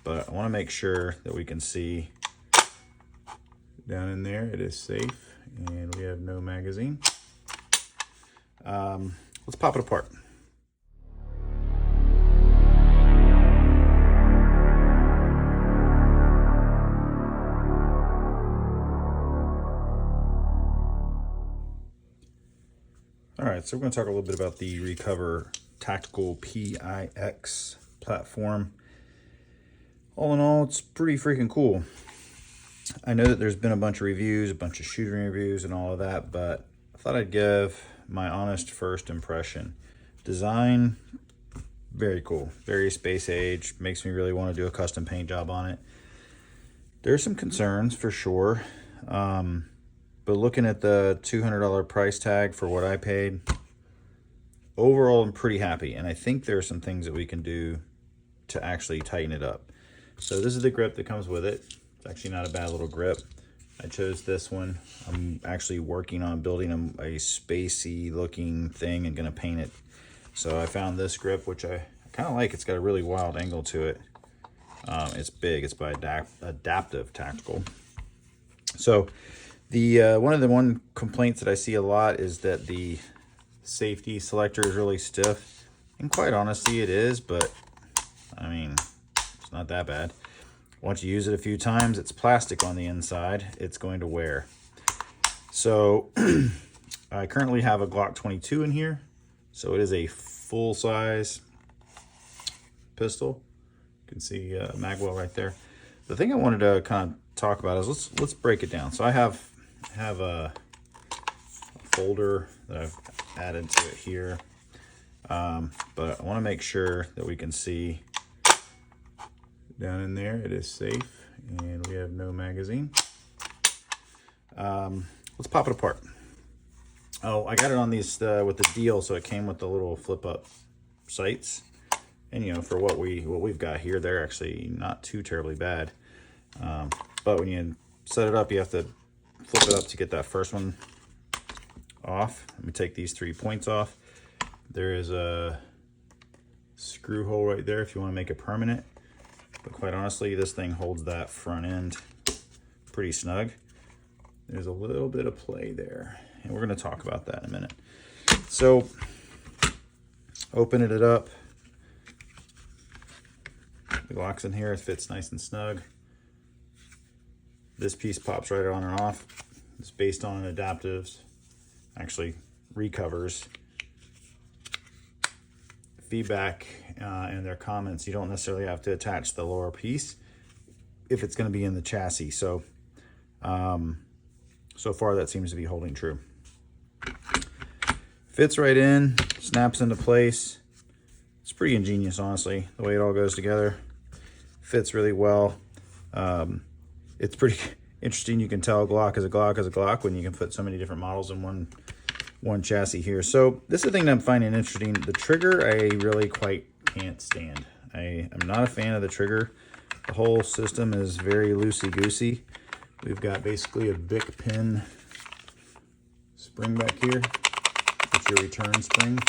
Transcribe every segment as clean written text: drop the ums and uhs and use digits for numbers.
But I want to make sure that we can see down in there it is safe and we have no magazine. Let's pop it apart. All right, so we're going to talk a little bit about the Recover Tactical PIX platform. All in all, it's pretty freaking cool. I know that there's been a bunch of reviews, a bunch of shooting reviews and all of that, but I thought I'd give my honest first impression. Design, very cool, very space age, makes me really want to do a custom paint job on it. There's some concerns for sure. But looking at the $200 price tag for what I paid, overall I'm pretty happy. And I think there are some things that we can do to actually tighten it up. So this is the grip that comes with it. It's actually not a bad little grip. I chose this one. I'm actually working on building a spacey looking thing and gonna paint it. So I found this grip, which I kind of like. It's got a really wild angle to it. It's big, it's by Adaptive Tactical. So the one complaints that I see a lot is that the safety selector is really stiff, and quite honestly it is, but I mean, it's not that bad. Once you use it a few times, it's plastic on the inside, it's going to wear. So I currently have a Glock 22 in here, so it is a full-size pistol. You can see magwell right there. The thing I wanted to kind of talk about is let's break it down. So I have a folder that I've added to it here, but I want to make sure that we can see down in there it is safe and we have no magazine. Let's pop it apart. Oh, I got it on these with the deal, so it came with the little flip up sights, and you know, for what we've got here, they're actually not too terribly bad. But when you set it up, you have to flip it up to get that first one off. Let me take these 3 points off. There is a screw hole right there if you want to make it permanent, but quite honestly this thing holds that front end pretty snug. There's a little bit of play there, and we're going to talk about that in a minute. So opening it up, the Glock's in here, it fits nice and snug. This piece pops right on and off. It's based on Adaptive's, actually Recover's feedback and their comments. You don't necessarily have to attach the lower piece if it's going to be in the chassis. So so far that seems to be holding true. Fits right in, snaps into place. It's pretty ingenious, honestly, the way it all goes together. Fits really well. It's pretty interesting. You can tell a Glock is a Glock is a Glock when you can put so many different models in one chassis here. So this is the thing that I'm finding interesting. The trigger I really quite can't stand. I am not a fan of the trigger. The whole system is very loosey-goosey. We've got basically a Bic pin spring back here. It's your return spring.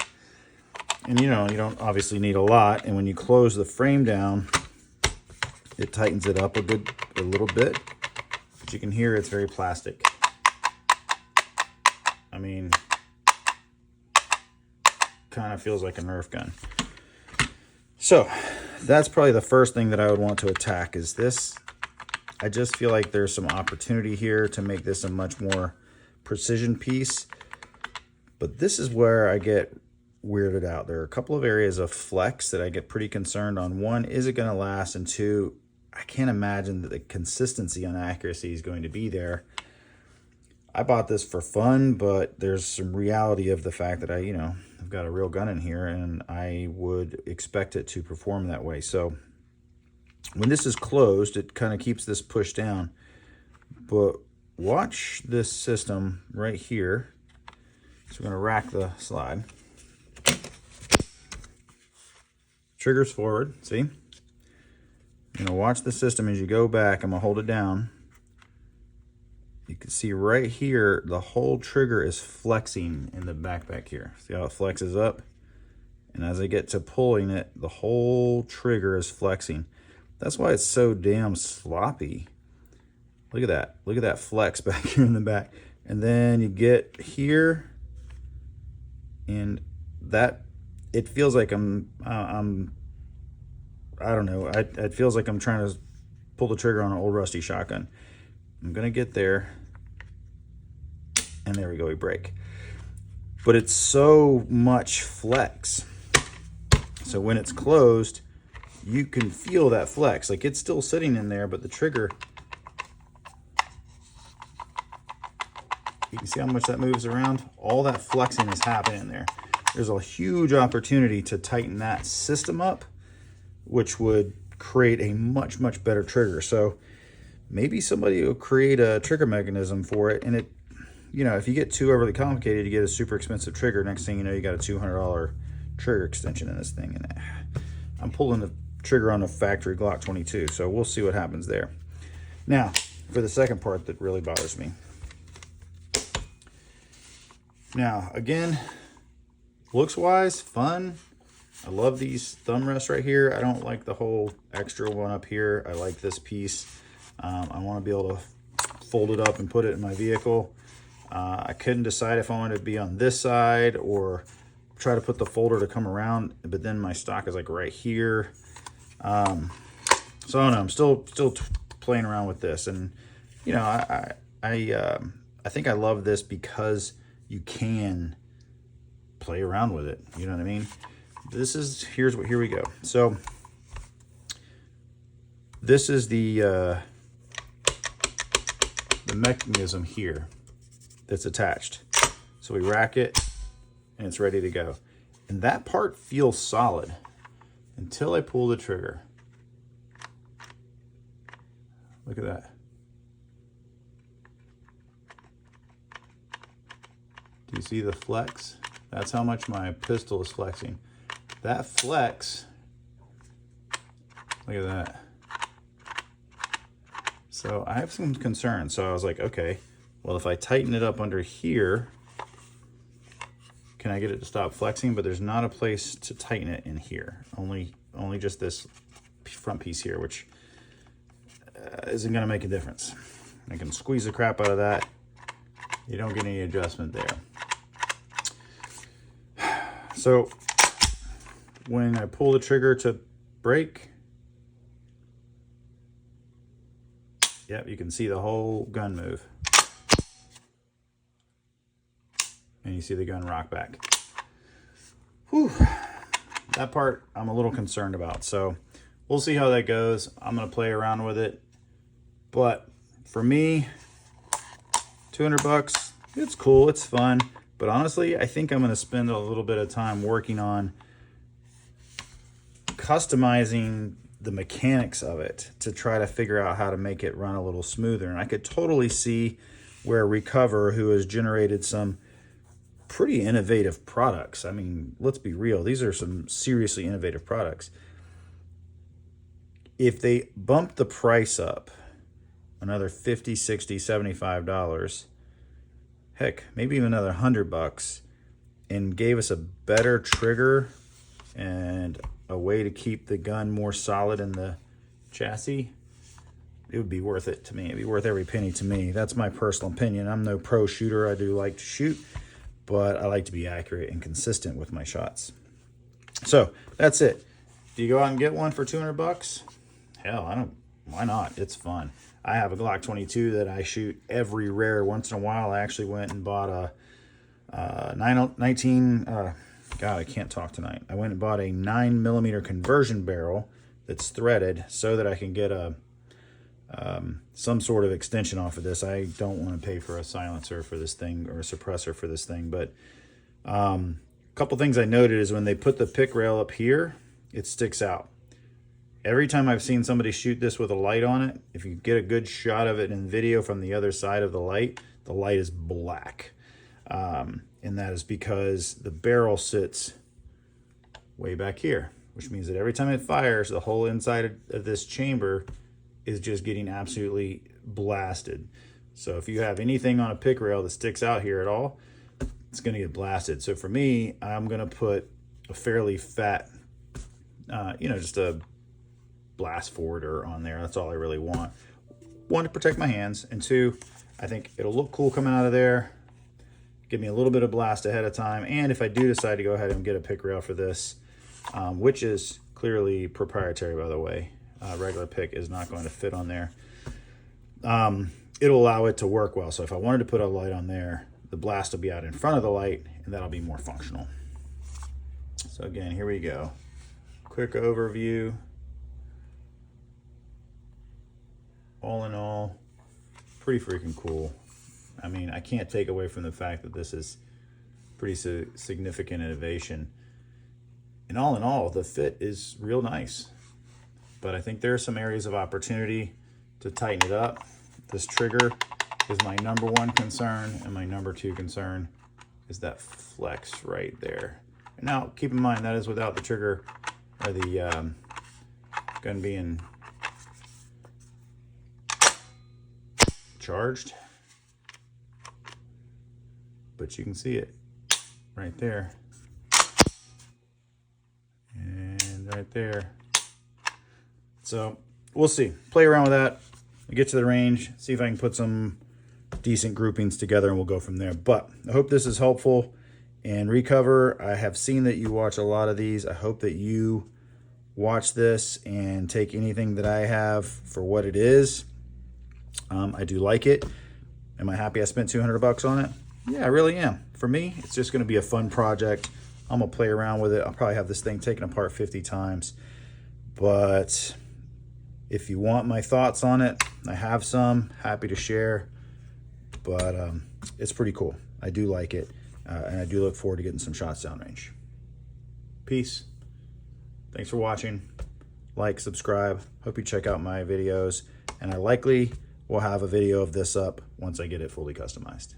And you know, you don't obviously need a lot. And when you close the frame down, it tightens it up a little bit. But you can hear it's very plastic. I mean, kind of feels like a Nerf gun. So that's probably the first thing that I would want to attack is this. I just feel like there's some opportunity here to make this a much more precision piece. But this is where I get weirded out. There are a couple of areas of flex that I get pretty concerned on. One, is it going to last? And two, I can't imagine that the consistency on accuracy is going to be there. I bought this for fun, but there's some reality of the fact that I've got a real gun in here, and I would expect it to perform that way. So when this is closed, it kind of keeps this pushed down. But watch this system right here. So we're going to rack the slide. Triggers forward, see? You're going to watch the system as you go back. I'm going to hold it down. You can see right here, the whole trigger is flexing in the back here. See how it flexes up? And as I get to pulling it, the whole trigger is flexing. That's why it's so damn sloppy. Look at that. Look at that flex back here in the back. And then you get here, and that, it feels like I don't know. It feels like I'm trying to pull the trigger on an old rusty shotgun. I'm gonna get there, and there we go, we break. But it's so much flex. So when it's closed, you can feel that flex. Like it's still sitting in there, but the trigger, you can see how much that moves around. All that flexing is happening there. There's a huge opportunity to tighten that system up, which would create a much, much better trigger. So maybe somebody will create a trigger mechanism for it. And it, you know, if you get too overly complicated, you get a super expensive trigger. Next thing you know, you got a $200 trigger extension in this thing. And I'm pulling the trigger on a factory Glock 22. So we'll see what happens there. Now, for the second part that really bothers me. Now, again, looks wise, fun. I love these thumb rests right here. I don't like the whole extra one up here. I like this piece. I want to be able to fold it up and put it in my vehicle. I couldn't decide if I wanted to be on this side or try to put the folder to come around, but then my stock is like right here. So I don't know. I'm still playing around with this, and you know, I think I love this because you can play around with it. You know what I mean? Here we go. So this is the mechanism here that's attached. So we rack it and it's ready to go. And that part feels solid until I pull the trigger. Look at that. Do you see the flex? That's how much my pistol is flexing. That flex, look at that. So I have some concerns. So I was like, okay, well, if I tighten it up under here, can I get it to stop flexing? But there's not a place to tighten it in here. Only just this front piece here, which isn't gonna make a difference. I can squeeze the crap out of that. You don't get any adjustment there. So when I pull the trigger to break, yep, you can see the whole gun move. And you see the gun rock back. Whew. That part I'm a little concerned about. So we'll see how that goes. I'm gonna play around with it. But for me, 200 bucks, it's cool, it's fun. But honestly, I think I'm gonna spend a little bit of time working on customizing the mechanics of it to try to figure out how to make it run a little smoother. And I could totally see where Recover, who has generated some pretty innovative products. I mean, let's be real. These are some seriously innovative products. If they bumped the price up another $50, $60, $75, heck, maybe even another $100, and gave us a better trigger and a way to keep the gun more solid in the chassis, it would be worth it to me. It'd be worth every penny to me. That's my personal opinion. I'm no pro shooter. I do like to shoot, but I like to be accurate and consistent with my shots. So that's it. Do you go out and get one for 200 bucks? Hell, I don't. Why not? It's fun. I have a Glock 22 that I shoot every rare once in a while. I actually went and bought a 19. God, I can't talk tonight. I went and bought a 9mm conversion barrel that's threaded so that I can get a some sort of extension off of this. I don't want to pay for a silencer for this thing or a suppressor for this thing, but a couple things I noted is when they put the pick rail up here, it sticks out. Every time I've seen somebody shoot this with a light on it, if you get a good shot of it in video from the other side of the light is black. And that is because the barrel sits way back here, which means that every time it fires, the whole inside of this chamber is just getting absolutely blasted. So if you have anything on a pick rail that sticks out here at all, it's going to get blasted. So for me, I'm going to put a fairly fat, just a blast forwarder on there. That's all I really want. One, to protect my hands, and two, I think it'll look cool coming out of there. Give me a little bit of blast ahead of time. And if I do decide to go ahead and get a pick rail for this, which is clearly proprietary, by the way, regular pick is not going to fit on there. It'll allow it to work well. So if I wanted to put a light on there, the blast will be out in front of the light, and that'll be more functional. So again, here we go. Quick overview. All in all, pretty freaking cool. I mean, I can't take away from the fact that this is pretty significant innovation. And all in all, the fit is real nice. But I think there are some areas of opportunity to tighten it up. This trigger is my number one concern, and my number two concern is that flex right there. And now, keep in mind, that is without the trigger or the gun being charged. But you can see it right there. And right there. So we'll see. Play around with that. We'll get to the range, see if I can put some decent groupings together, and we'll go from there. But I hope this is helpful. And Recover, I have seen that you watch a lot of these. I hope that you watch this and take anything that I have for what it is. I do like it. Am I happy I spent 200 bucks on it? Yeah, I really am. For me, it's just going to be a fun project. I'm going to play around with it. I'll probably have this thing taken apart 50 times. But if you want my thoughts on it, I have some. Happy to share. But it's pretty cool. I do like it. And I do look forward to getting some shots downrange. Peace. Thanks for watching. Like, subscribe. Hope you check out my videos. And I likely will have a video of this up once I get it fully customized.